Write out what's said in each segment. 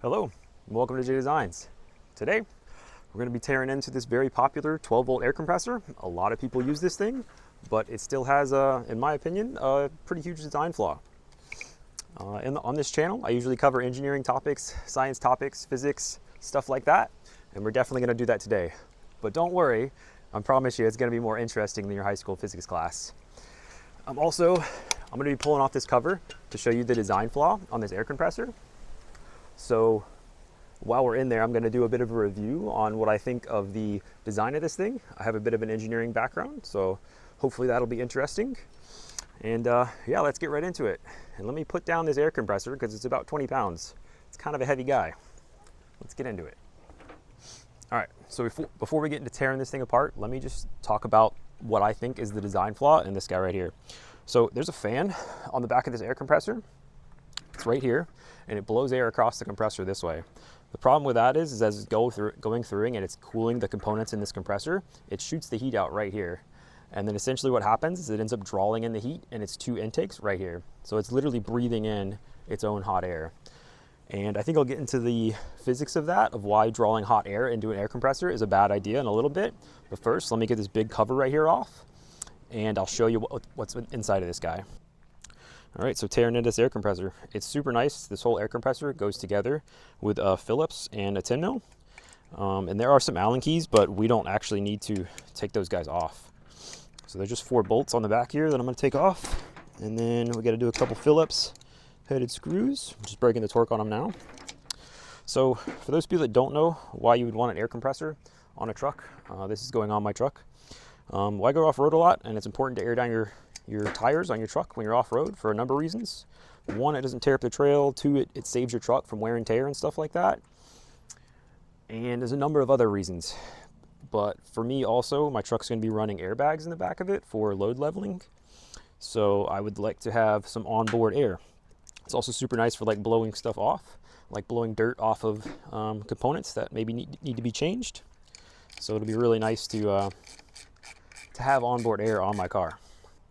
Hello, and welcome to J Designs. Today, we're going to be tearing into this very popular 12-volt air compressor. A lot of people use this thing, but it still has, in my opinion, a pretty huge design flaw. On this channel, I usually cover engineering topics, science topics, physics, stuff like that, and we're definitely going to do that today. But don't worry, I promise you it's going to be more interesting than your high school physics class. I'm going to be pulling off this cover to show you the design flaw on this air compressor. So while we're in there, I'm going to do a bit of a review on what I think of the design of this thing. I have a bit of an engineering background, so hopefully that'll be interesting. And yeah, let's get right into it. And let me put down this air compressor because it's about 20 pounds. It's kind of a heavy guy. Let's get into it. All right, so before we get into tearing this thing apart, let me just talk about what I think is the design flaw in this guy right here. So there's a fan on the back of this air compressor. It's right here, and it blows air across the compressor this way. The problem with that is as it's going through and it's cooling the components in this compressor, it shoots the heat out right here. And then essentially what happens is it ends up drawing in the heat and its two intakes right here. So it's literally breathing in its own hot air. And I think I'll get into the physics of that, of why drawing hot air into an air compressor is a bad idea in a little bit. But first, let me get this big cover right here off, and I'll show you what's inside of this guy. All right, so tearing into this air compressor. It's super nice. This whole air compressor goes together with a Phillips and a 10 mil. And there are some Allen keys, but we don't actually need to take those guys off. So there's just 4 bolts on the back here that I'm gonna take off. And then we gotta do a couple Phillips headed screws. I'm just breaking the torque on them now. So for those people that don't know why you would want an air compressor on a truck, this is going on my truck. Well, I go off-road a lot, and it's important to air down your tires on your truck when you're off-road for a number of reasons. 1, it doesn't tear up the trail. 2, it saves your truck from wear and tear and stuff like that. And there's a number of other reasons. But for me also, my truck's going to be running airbags in the back of it for load leveling. So I would like to have some onboard air. It's also super nice for like blowing stuff off, like blowing dirt off of components that maybe need to be changed. So it'll be really nice to have onboard air on my car.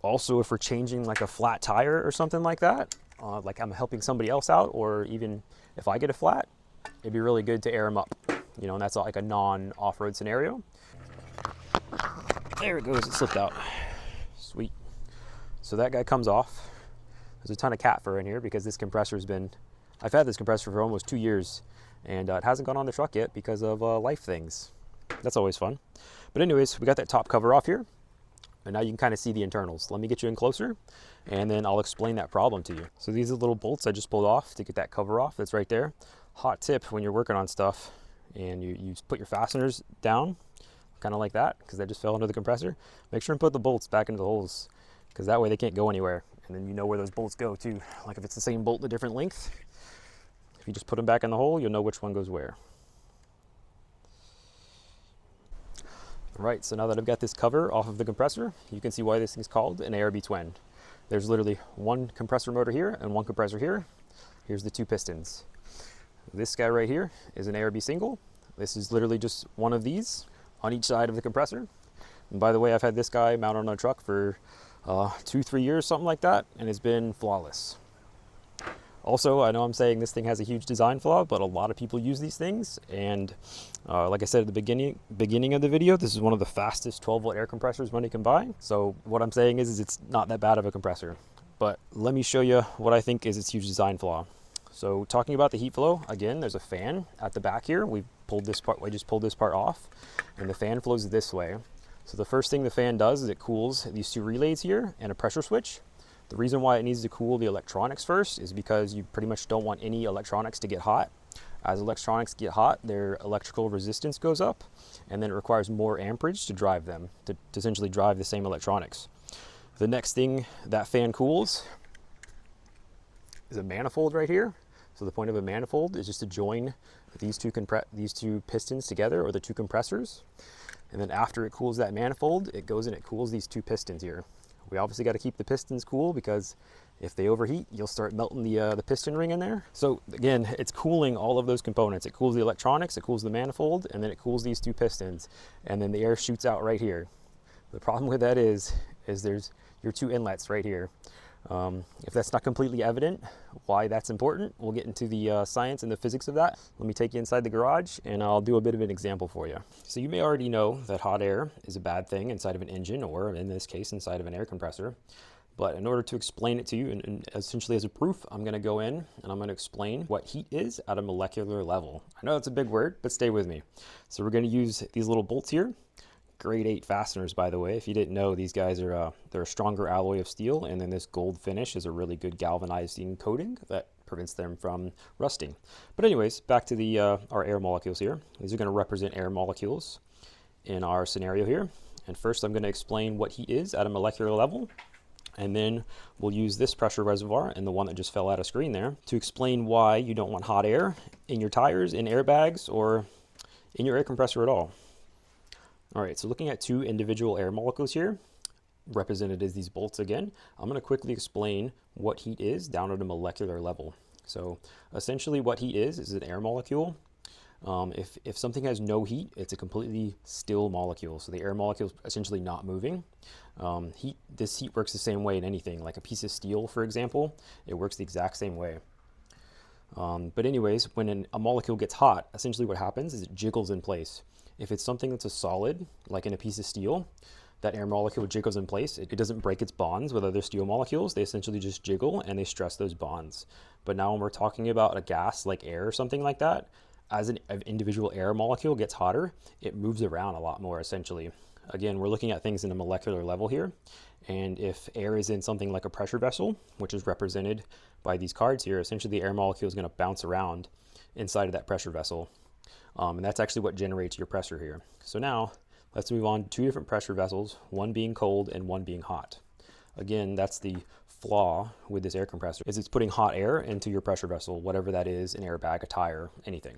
Also, if we're changing like a flat tire or something like that, like I'm helping somebody else out, or even if I get a flat, it'd be really good to air them up, you know, and that's like a non-off-road scenario. There it goes, it slipped out. Sweet. So that guy comes off. There's a ton of cat fur in here because this compressor's been, I've had this compressor for almost 2 years, and it hasn't gone on the truck yet because of life things. That's always fun. But anyways, we got that top cover off here. And now you can kind of see the internals. Let me get you in closer, and then I'll explain that problem to you. So these are the little bolts I just pulled off to get that cover off. That's right there. Hot tip when you're working on stuff and you put your fasteners down, kind of like that, because that just fell under the compressor. Make sure and put the bolts back into the holes, because that way they can't go anywhere. And then you know where those bolts go too. Like if it's the same bolt, a different length, if you just put them back in the hole, you'll know which one goes where. Right, so now that I've got this cover off of the compressor, you can see why this thing's called an ARB twin. There's literally one compressor motor here and one compressor here. Here's the 2 pistons. This guy right here is an ARB single. This is literally just one of these on each side of the compressor. And by the way, I've had this guy mounted on a truck for 2-3 years, something like that, and it's been flawless. Also, I know I'm saying this thing has a huge design flaw, but a lot of people use these things. And like I said at the beginning of the video, this is one of the fastest 12-volt air compressors money can buy. So what I'm saying is it's not that bad of a compressor. But let me show you what I think is its huge design flaw. So talking about the heat flow, again, there's a fan at the back here. I just pulled this part off, and the fan flows this way. So the first thing the fan does is it cools these 2 relays here and a pressure switch. The reason why it needs to cool the electronics first is because you pretty much don't want any electronics to get hot. As electronics get hot, their electrical resistance goes up, and then it requires more amperage to drive them, to essentially drive the same electronics. The next thing that fan cools is a manifold right here. So the point of a manifold is just to join these two pistons together, or the 2 compressors. And then after it cools that manifold, it goes and it cools these 2 pistons here. We obviously got to keep the pistons cool, because if they overheat, you'll start melting the piston ring in there. So again, it's cooling all of those components. It cools the electronics, it cools the manifold, and then it cools these 2 pistons, and then the air shoots out right here. The problem with that is there's your 2 inlets right here. If that's not completely evident why that's important, we'll get into the science and the physics of that. Let me take you inside the garage and I'll do a bit of an example for you. So you may already know that hot air is a bad thing inside of an engine, or in this case, inside of an air compressor. But in order to explain it to you, and essentially as a proof, I'm going to go in and I'm going to explain what heat is at a molecular level. I know it's a big word, but stay with me. So we're going to use these little bolts here. Grade 8 fasteners, by the way. If you didn't know, these guys are they're a stronger alloy of steel, and then this gold finish is a really good galvanizing coating that prevents them from rusting. But anyways, back to the our air molecules here. These are going to represent air molecules in our scenario here. And first, I'm going to explain what heat is at a molecular level. And then we'll use this pressure reservoir and the one that just fell out of screen there to explain why you don't want hot air in your tires, in airbags, or in your air compressor at all. All right, so looking at two individual air molecules here, represented as these bolts again, I'm going to quickly explain what heat is down at a molecular level. So essentially what heat is an air molecule. If something has no heat, it's a completely still molecule. So the air molecule is essentially not moving. This heat works the same way in anything, like a piece of steel, for example. It works the exact same way. But anyways, when a molecule gets hot, essentially what happens is it jiggles in place. If it's something that's a solid, like in a piece of steel, that air molecule jiggles in place. It doesn't break its bonds with other steel molecules. They essentially just jiggle and they stress those bonds. But now when we're talking about a gas like air or something like that, as an individual air molecule gets hotter, it moves around a lot more essentially. Again, we're looking at things in a molecular level here. And if air is in something like a pressure vessel, which is represented by these cards here, essentially the air molecule is going to bounce around inside of that pressure vessel. And that's actually what generates your pressure here. So now let's move on to two different pressure vessels, one being cold and one being hot. Again, that's the flaw with this air compressor, is it's putting hot air into your pressure vessel, whatever that is, an airbag, a tire, anything.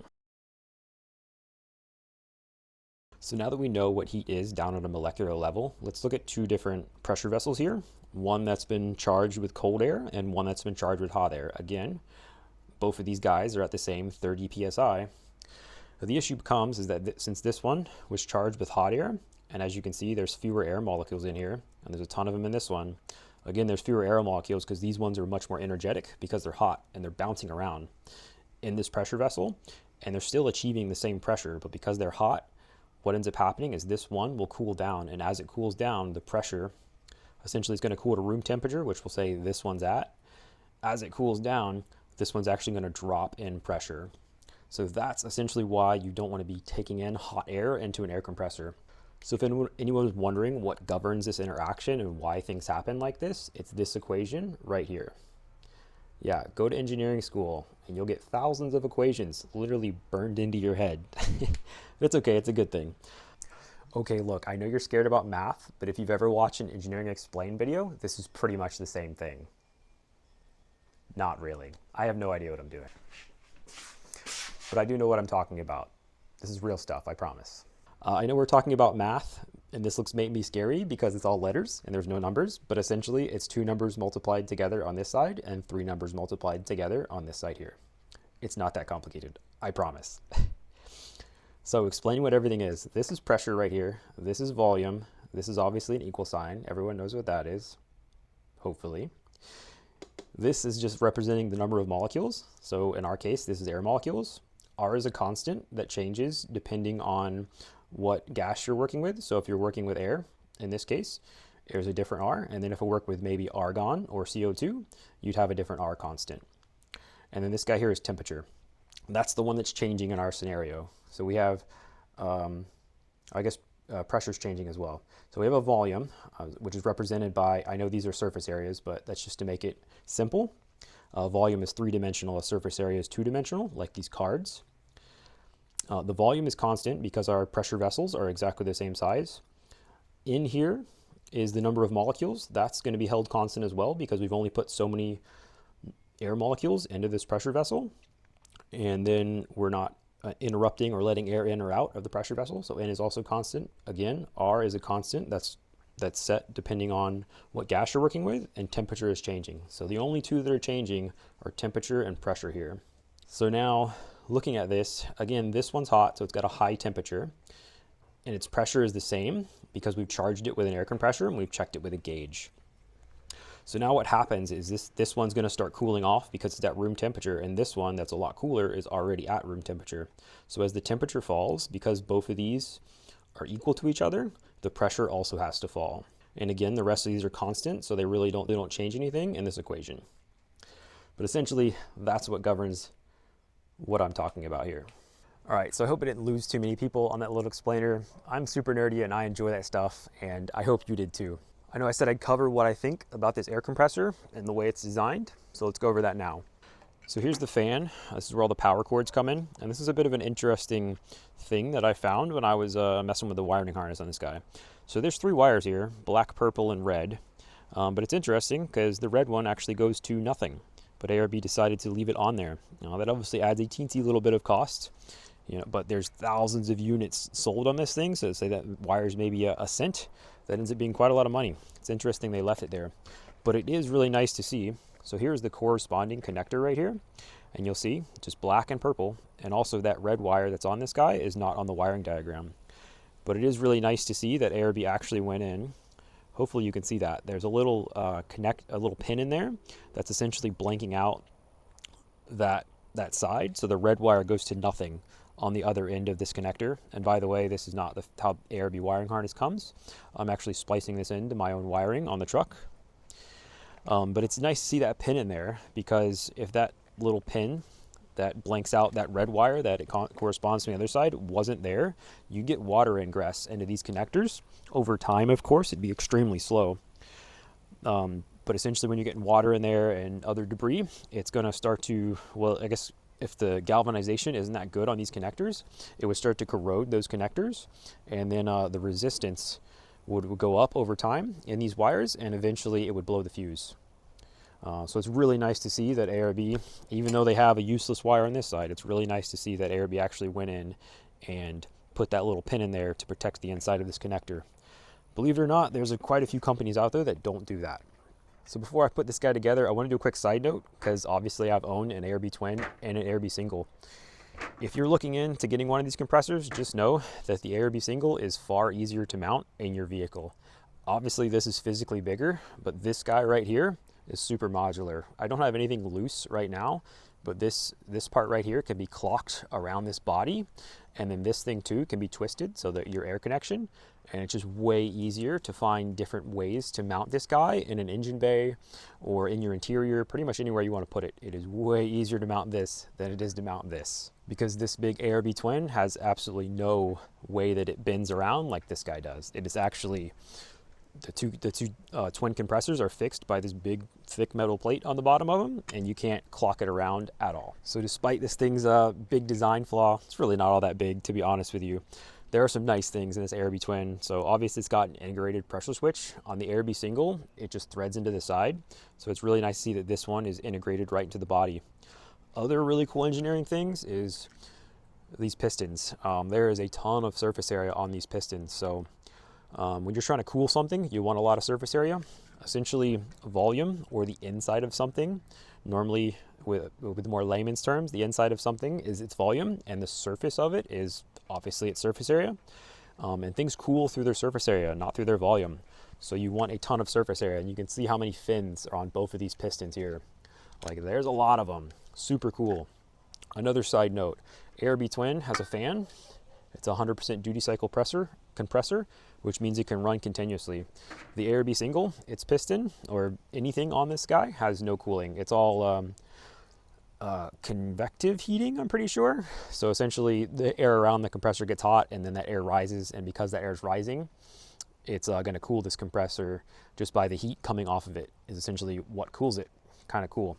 So now that we know what heat is down at a molecular level, let's look at two different pressure vessels here. One that's been charged with cold air and one that's been charged with hot air. Again, both of these guys are at the same 30 psi. The issue becomes is that since this one was charged with hot air, and as you can see, there's fewer air molecules in here, and there's a ton of them in this one. Again, there's fewer air molecules because these ones are much more energetic because they're hot and they're bouncing around in this pressure vessel, and they're still achieving the same pressure, but because they're hot, what ends up happening is this one will cool down, and as it cools down, the pressure essentially is going to cool to room temperature, which we'll say this one's at. As it cools down, this one's actually going to drop in pressure. So that's essentially why you don't want to be taking in hot air into an air compressor. So if anyone was wondering what governs this interaction and why things happen like this, it's this equation right here. Yeah, go to engineering school and you'll get thousands of equations literally burned into your head. It's okay, it's a good thing. Okay, look, I know you're scared about math, but if you've ever watched an engineering explain video, this is pretty much the same thing. Not really. I have no idea what I'm doing. But I do know what I'm talking about. This is real stuff, I promise. I know we're talking about math, and this looks maybe scary because it's all letters and there's no numbers, but essentially it's two numbers multiplied together on this side and three numbers multiplied together on this side here. It's not that complicated, I promise. So explaining what everything is, this is pressure right here, this is volume, this is obviously an equal sign, everyone knows what that is, hopefully. This is just representing the number of molecules, so in our case this is air molecules. R is a constant that changes depending on what gas you're working with. So if you're working with air, in this case, there's a different R. And then if I work with maybe argon or CO2, you'd have a different R constant. And then this guy here is temperature. That's the one that's changing in our scenario. So we have, pressure's changing as well. So we have a volume, which is represented by, I know these are surface areas, but that's just to make it simple. Volume is three-dimensional, a surface area is two-dimensional, like these cards. The volume is constant because our pressure vessels are exactly the same size. In here is the number of molecules. That's going to be held constant as well because we've only put so many air molecules into this pressure vessel. And then we're not interrupting or letting air in or out of the pressure vessel. So N is also constant. Again, R is a constant that's set depending on what gas you're working with, and temperature is changing. So the only two that are changing are temperature and pressure here. So now looking at this, again, this one's hot, so it's got a high temperature, and its pressure is the same because we've charged it with an air compressor and we've checked it with a gauge. So now what happens is this one's going to start cooling off because it's at room temperature, and this one that's a lot cooler is already at room temperature. So as the temperature falls, because both of these are equal to each other, the pressure also has to fall. And again, the rest of these are constant, so they don't change anything in this equation. But essentially, that's what governs what I'm talking about here. All right, so I hope I didn't lose too many people on that little explainer. I'm super nerdy and I enjoy that stuff, and I hope you did too. I know I said I'd cover what I think about this air compressor and the way it's designed, so let's go over that now. So here's the fan. This is where all the power cords come in, and this is a bit of an interesting thing that I found when I was messing with the wiring harness on this guy. So there's 3 wires here, black, purple, and red, but it's interesting because the red one actually goes to nothing, but ARB decided to leave it on there. Now that obviously adds a teensy little bit of cost, but there's thousands of units sold on this thing, so say that wires maybe a cent, that ends up being quite a lot of money. It's interesting they left it there, but it is really nice to see. So here's the corresponding connector right here, and you'll see just black and purple, and also that red wire that's on this guy is not on the wiring diagram. But it is really nice to see that ARB actually went in. Hopefully you can see that. There's a little a little pin in there that's essentially blanking out that side, so the red wire goes to nothing on the other end of this connector. And by the way, this is not how ARB wiring harness comes. I'm actually splicing this into my own wiring on the truck. But it's nice to see that pin in there, because if that little pin that blanks out that red wire that it corresponds to the other side wasn't there, you get water ingress into these connectors. Over time, of course, it'd be extremely slow. But essentially when you're getting water in there and other debris, it's going to start to, well, I guess if the galvanization isn't that good on these connectors, it would start to corrode those connectors, and then the resistance would go up over time in these wires, and eventually it would blow the fuse. So it's really nice to see that ARB, even though they have a useless wire on this side, it's really nice to see that ARB actually went in and put that little pin in there to protect the inside of this connector. Believe it or not, there's quite a few companies out there that don't do that. So before I put this guy together, I want to do a quick side note, because obviously I've owned an ARB twin and an ARB single. If you're looking into getting one of these compressors, just know that the ARB single is far easier to mount in your vehicle. Obviously this is physically bigger, but this guy right here is super modular. I don't have anything loose right now, but this part right here can be clocked around this body, and then this thing too can be twisted so that your air connection, and it's just way easier to find different ways to mount this guy in an engine bay or in your interior, pretty much anywhere you want to put it. It is way easier to mount this than it is to mount this, because this big ARB twin has absolutely no way that it bends around like this guy does. It is actually, the two twin compressors are fixed by this big thick metal plate on the bottom of them, and you can't clock it around at all. So despite this thing's big design flaw, it's really not all that big, to be honest with you. There are some nice things in this ARB twin. So obviously it's got an integrated pressure switch. On the ARB single, it just threads into the side. So it's really nice to see that this one is integrated right into the body. Other really cool engineering things is these pistons. There is a ton of surface area on these pistons. So when you're trying to cool something, you want a lot of surface area. Essentially volume, or the inside of something, normally with more layman's terms, the inside of something is its volume, and the surface of it is obviously its surface area. And things cool through their surface area, not through their volume. So you want a ton of surface area, and you can see how many fins are on both of these pistons here. Like, there's a lot of them. Super cool. Another side note, ARB twin has a fan. It's a 100% duty cycle compressor, which means it can run continuously. The ARB single, its piston or anything on this guy has no cooling. It's all convective heating, I'm pretty sure. So essentially the air around the compressor gets hot, and then that air rises, and because that air is rising, it's going to cool this compressor just by the heat coming off of it is essentially what cools it. Kind of cool.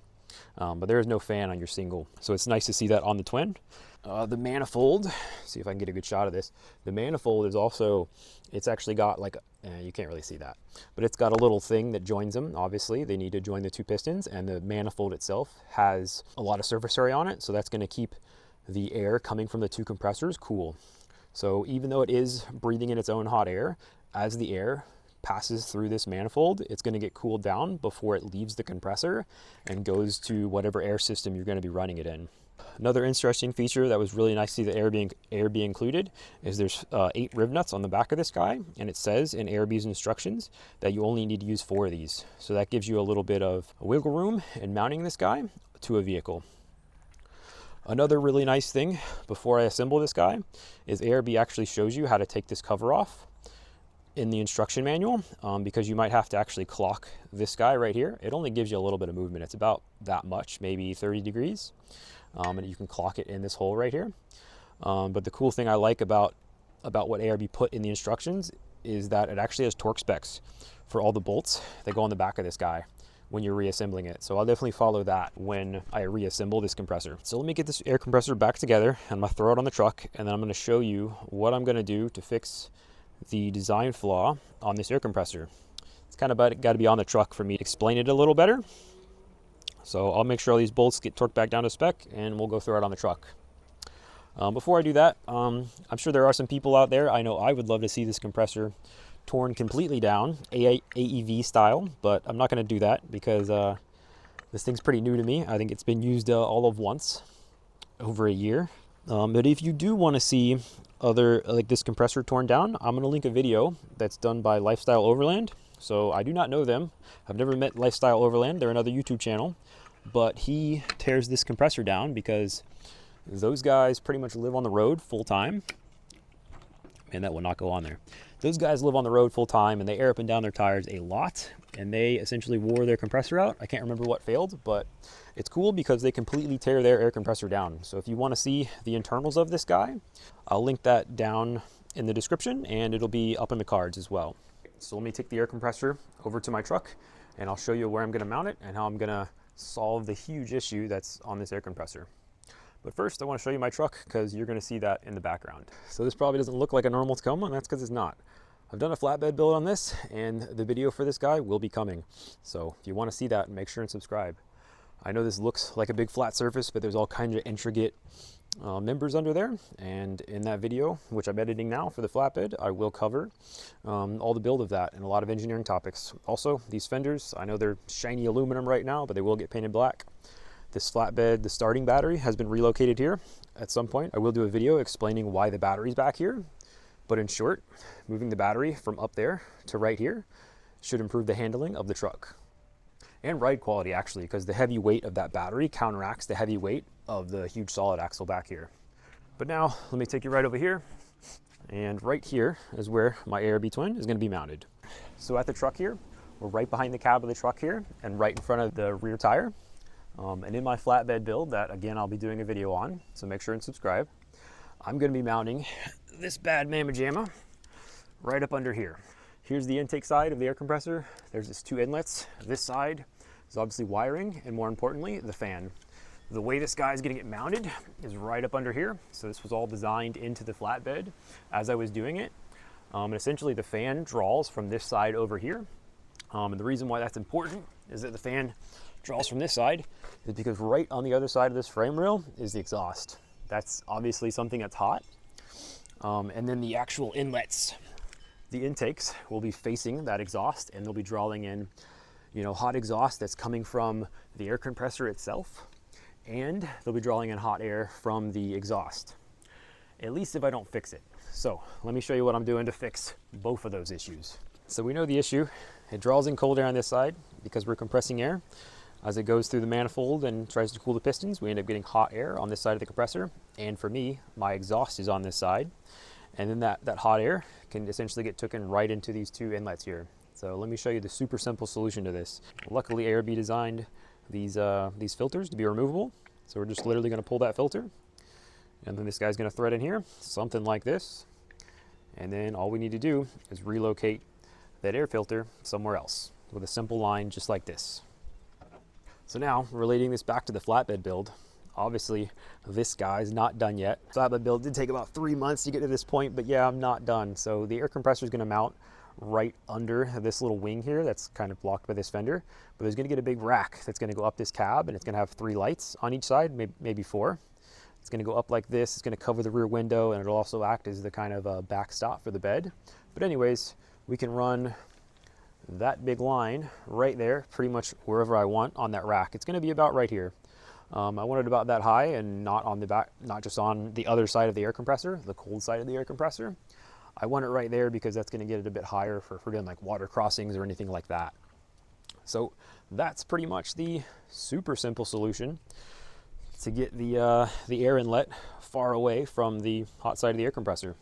But there is no fan on your single, so it's nice to see that on the twin. The manifold, see if I can get a good shot of this. The manifold is also, it's actually got like, you can't really see that, but it's got a little thing that joins them. Obviously, they need to join the two pistons, and the manifold itself has a lot of surface area on it, so that's going to keep the air coming from the two compressors cool. So even though it is breathing in its own hot air, as the air passes through this manifold, it's going to get cooled down before it leaves the compressor and goes to whatever air system you're going to be running it in. Another interesting feature that was really nice to see the ARB included is there's 8 riv nuts on the back of this guy, and it says in ARB's instructions that you only need to use 4 of these. So that gives you a little bit of wiggle room in mounting this guy to a vehicle. Another really nice thing before I assemble this guy is ARB actually shows you how to take this cover off in the instruction manual, because you might have to actually clock this guy right here. It only gives you a little bit of movement. It's about that much, maybe 30 degrees. And you can clock it in this hole right here. But the cool thing I like about what ARB put in the instructions is that it actually has torque specs for all the bolts that go on the back of this guy when you're reassembling it. So I'll definitely follow that when I reassemble this compressor. So let me get this air compressor back together. I'm gonna throw it on the truck, and then I'm gonna show you what I'm gonna do to fix the design flaw on this air compressor. It's kind of got to be on the truck for me to explain it a little better. So I'll make sure all these bolts get torqued back down to spec, and we'll go through it on the truck. Before I do that, I'm sure there are some people out there, I know I would love to see this compressor torn completely down, AEV style, but I'm not going to do that because this thing's pretty new to me. I think it's been used all of once, over a year. But if you do want to see other, like this compressor torn down, I'm going to link a video that's done by Lifestyle Overland. So I do not know them. I've never met Lifestyle Overland. They're another YouTube channel, but he tears this compressor down because those guys pretty much live on the road full time. Man, that will not go on there. Those guys live on the road full time, and they air up and down their tires a lot, and they essentially wore their compressor out. I can't remember what failed, but it's cool because they completely tear their air compressor down. So if you want to see the internals of this guy, I'll link that down in the description, and it'll be up in the cards as well. So let me take the air compressor over to my truck, and I'll show you where I'm going to mount it and how I'm going to solve the huge issue that's on this air compressor. But first, I want to show you my truck because you're going to see that in the background. So this probably doesn't look like a normal Tacoma, and that's because it's not. I've done a flatbed build on this, and the video for this guy will be coming. So if you want to see that, make sure and subscribe. I know this looks like a big flat surface, but there's all kinds of intricate members under there, and in that video, which I'm editing now for the flatbed, I will cover all the build of that and a lot of engineering topics. Also, these fenders, I know they're shiny aluminum right now, but they will get painted black. This flatbed, the starting battery has been relocated here at some point. I will do a video explaining why the battery's back here, but in short, moving the battery from up there to right here should improve the handling of the truck and ride quality, actually, because the heavy weight of that battery counteracts the heavy weight of the huge solid axle back here. But now let me take you right over here, and right here is where my ARB twin is going to be mounted. So at the truck here, we're right behind the cab of the truck here and right in front of the rear tire. And in my flatbed build that, again, I'll be doing a video on, so make sure and subscribe, I'm going to be mounting this bad mamma jamma right up under here. Here's the intake side of the air compressor. There's its 2 inlets. This side is obviously wiring, and more importantly, the fan. The way this guy is going to get mounted is right up under here. So this was all designed into the flatbed as I was doing it. And essentially the fan draws from this side over here. And the reason why that's important is that the fan draws from this side is because right on the other side of this frame rail is the exhaust. That's obviously something that's hot. And then the actual inlets, the intakes will be facing that exhaust, and they'll be drawing in, hot exhaust that's coming from the air compressor itself, and they'll be drawing in hot air from the exhaust, at least if I don't fix it. So let me show you what I'm doing to fix both of those issues. So we know the issue. It draws in cold air on this side because we're compressing air. As it goes through the manifold and tries to cool the pistons, we end up getting hot air on this side of the compressor. And for me, my exhaust is on this side. And then that hot air can essentially get taken right into these 2 inlets here. So let me show you the super simple solution to this. Luckily, ARB designed these filters to be removable. So we're just literally going to pull that filter. And then this guy's going to thread in here, something like this. And then all we need to do is relocate that air filter somewhere else with a simple line just like this. So now, relating this back to the flatbed build, obviously this guy's not done yet. Flatbed build did take about 3 months to get to this point, but yeah, I'm not done. So the air compressor is going to mount right under this little wing here that's kind of blocked by this fender, but there's going to get a big rack that's going to go up this cab, and it's going to have 3 lights on each side, maybe 4. It's going to go up like this. It's going to cover the rear window, and it'll also act as the kind of backstop for the bed. But anyways, we can run that big line right there, pretty much wherever I want on that rack. It's going to be about right here. I want it about that high and not on the back, not just on the other side of the air compressor, the cold side of the air compressor. I want it right there because that's going to get it a bit higher for doing like water crossings or anything like that. So that's pretty much the super simple solution to get the air inlet far away from the hot side of the air compressor.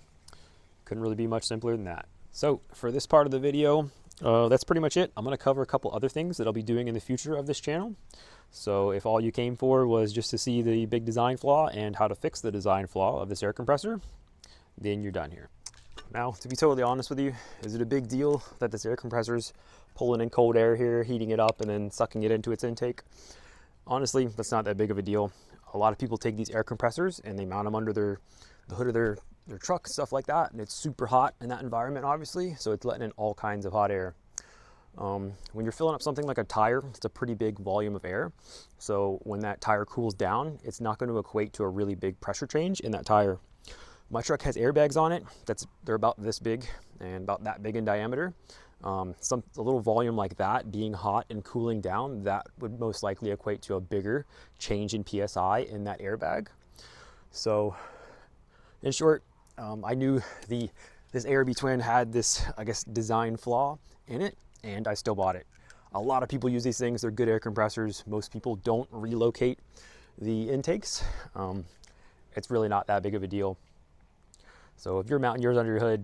Couldn't really be much simpler than that. So for this part of the video, that's pretty much it. I'm going to cover a couple other things that I'll be doing in the future of this channel. So if all you came for was just to see the big design flaw and how to fix the design flaw of this air compressor, then you're done here. Now, to be totally honest with you, is it a big deal that this air compressor's pulling in cold air here, heating it up, and then sucking it into its intake? Honestly, that's not that big of a deal. A lot of people take these air compressors and they mount them under the hood of their truck, stuff like that, and it's super hot in that environment, obviously, so it's letting in all kinds of hot air. When you're filling up something like a tire, it's a pretty big volume of air. So when that tire cools down, it's not going to equate to a really big pressure change in that tire. My truck has airbags on it. They're about this big and about that big in diameter. A little volume like that being hot and cooling down, that would most likely equate to a bigger change in PSI in that airbag. So in short, I knew this ARB twin had this, I guess, design flaw in it, and I still bought it. A lot of people use these things. They're good air compressors. Most people don't relocate the intakes. It's really not that big of a deal. So if you're mounting yours under your hood,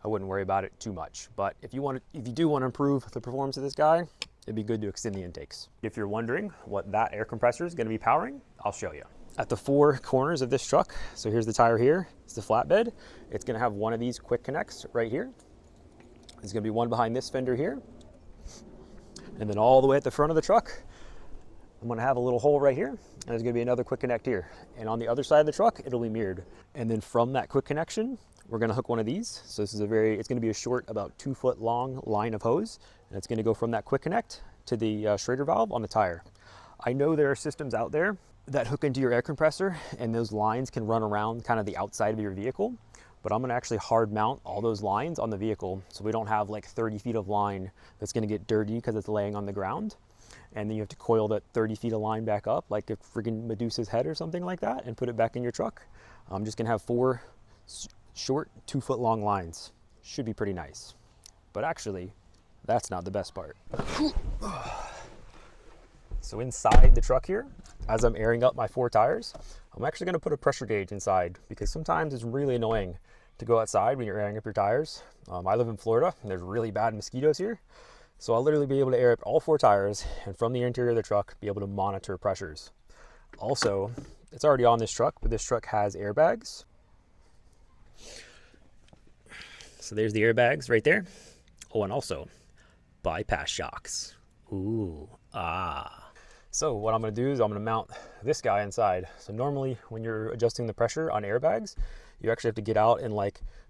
I wouldn't worry about it too much. But if you do want to improve the performance of this guy, it'd be good to extend the intakes. If you're wondering what that air compressor is going to be powering, I'll show you. At the four corners of this truck, so here's the tire here, it's the flatbed. It's going to have one of these quick connects right here. There's going to be one behind this fender here. And then all the way at the front of the truck, I'm going to have a little hole right here, and there's going to be another quick connect here. And on the other side of the truck, it'll be mirrored. And then from that quick connection, we're going to hook one of these. So this is it's going to be a short, about 2 foot long line of hose, and it's going to go from that quick connect to the Schrader valve on the tire. I know there are systems out there that hook into your air compressor, and those lines can run around kind of the outside of your vehicle. But I'm going to actually hard mount all those lines on the vehicle, so we don't have like 30 feet of line that's going to get dirty because it's laying on the ground. And then you have to coil that 30 feet of line back up like a freaking Medusa's head or something like that and put it back in your truck. I'm just going to have 4 short 2 foot long lines. Should be pretty nice. But actually, that's not the best part. So inside the truck here, as I'm airing up my 4 tires, I'm actually going to put a pressure gauge inside because sometimes it's really annoying to go outside when you're airing up your tires. I live in Florida and there's really bad mosquitoes here. So I'll literally be able to air up all 4 tires and from the interior of the truck be able to monitor pressures. Also, it's already on this truck, but this truck has airbags. So there's the airbags right there. Oh, and also bypass shocks. Ooh, ah. So what I'm going to do is I'm going to mount this guy inside. So normally when you're adjusting the pressure on airbags, you actually have to get out and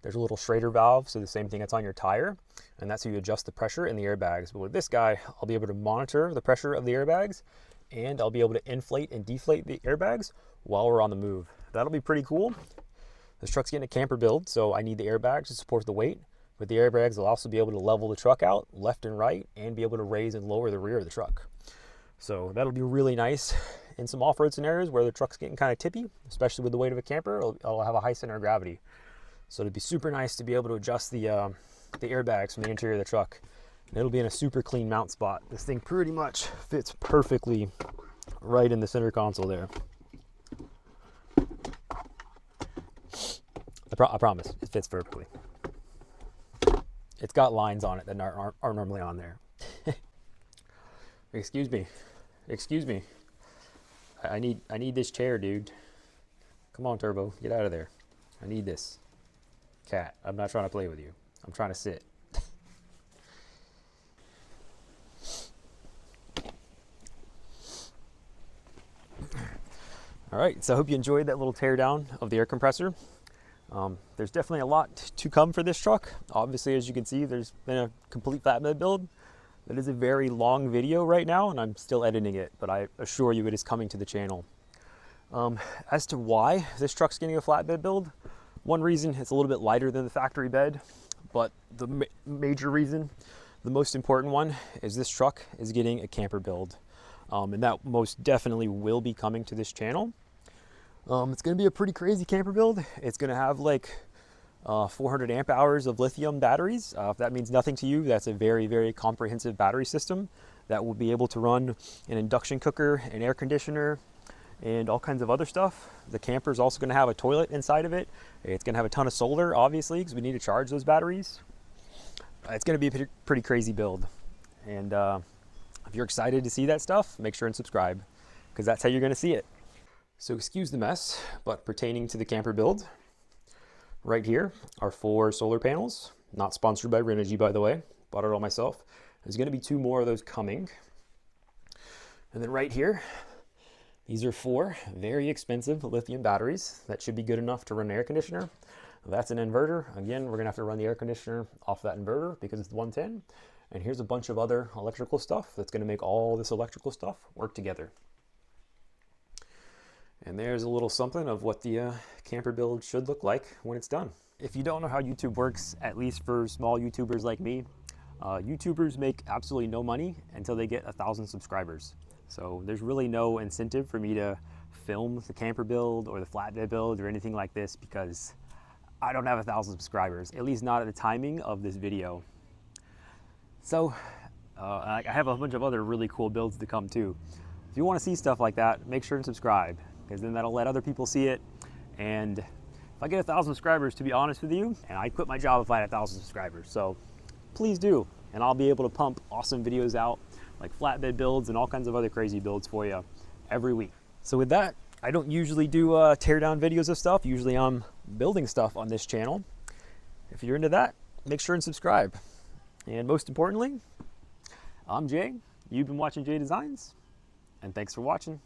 there's a little Schrader valve, so the same thing that's on your tire, and that's how you adjust the pressure in the airbags. But with this guy, I'll be able to monitor the pressure of the airbags, and I'll be able to inflate and deflate the airbags while we're on the move. That'll be pretty cool. This truck's getting a camper build, so I need the airbags to support the weight. With the airbags, I'll also be able to level the truck out left and right and be able to raise and lower the rear of the truck. So that'll be really nice in some off-road scenarios where the truck's getting kind of tippy, especially with the weight of a camper. It'll have a high center of gravity. So it'd be super nice to be able to adjust the airbags from the interior of the truck. And it'll be in a super clean mount spot. This thing pretty much fits perfectly right in the center console there. I promise, it fits perfectly. It's got lines on it that aren't normally on there. Excuse me. I need this chair, dude. Come on, Turbo, get out of there. I need this. Cat, I'm not trying to play with you. I'm trying to sit. All right, so I hope you enjoyed that little tear down of the air compressor. There's definitely a lot to come for this truck. Obviously, as you can see, there's been a complete flatbed build. That is a very long video right now, and I'm still editing it, but I assure you it is coming to the channel. As to why this truck's getting a flatbed build, one reason, it's a little bit lighter than the factory bed, but the major reason, the most important one, is this truck is getting a camper build. and that most definitely will be coming to this channel. It's going to be a pretty crazy camper build. It's going to have like 400 amp hours of lithium batteries. If that means nothing to you, that's a very, very comprehensive battery system that will be able to run an induction cooker, an air conditioner, and all kinds of other stuff. The camper is also going to have a toilet inside of it. It's going to have a ton of solar, obviously, because we need to charge those batteries. It's going to be a pretty crazy build. And if you're excited to see that stuff, make sure and subscribe, because that's how you're going to see it. So excuse the mess, but pertaining to the camper build, right here are 4 solar panels. Not sponsored by Renogy, by the way. Bought it all myself. There's going to be 2 more of those coming. And then right here, these are 4 very expensive lithium batteries that should be good enough to run an air conditioner. That's an inverter. Again, we're going to have to run the air conditioner off that inverter because it's 110. And here's a bunch of other electrical stuff that's going to make all this electrical stuff work together. And there's a little something of what the camper build should look like when it's done. If you don't know how YouTube works, at least for small YouTubers like me, YouTubers make absolutely no money until they get 1,000 subscribers. So there's really no incentive for me to film the camper build or the flatbed build or anything like this because I don't have 1,000 subscribers, at least not at the timing of this video. So I have a bunch of other really cool builds to come too. If you want to see stuff like that, make sure and subscribe, because then that'll let other people see it. And if I get 1,000 subscribers, to be honest with you, and I'd quit my job if I had 1,000 subscribers, so please do. And I'll be able to pump awesome videos out, like flatbed builds and all kinds of other crazy builds for you every week. So with that, I don't usually do tear down videos of stuff. Usually I'm building stuff on this channel. If you're into that, make sure and subscribe. And most importantly, I'm Jay. You've been watching Jay Designs, and thanks for watching.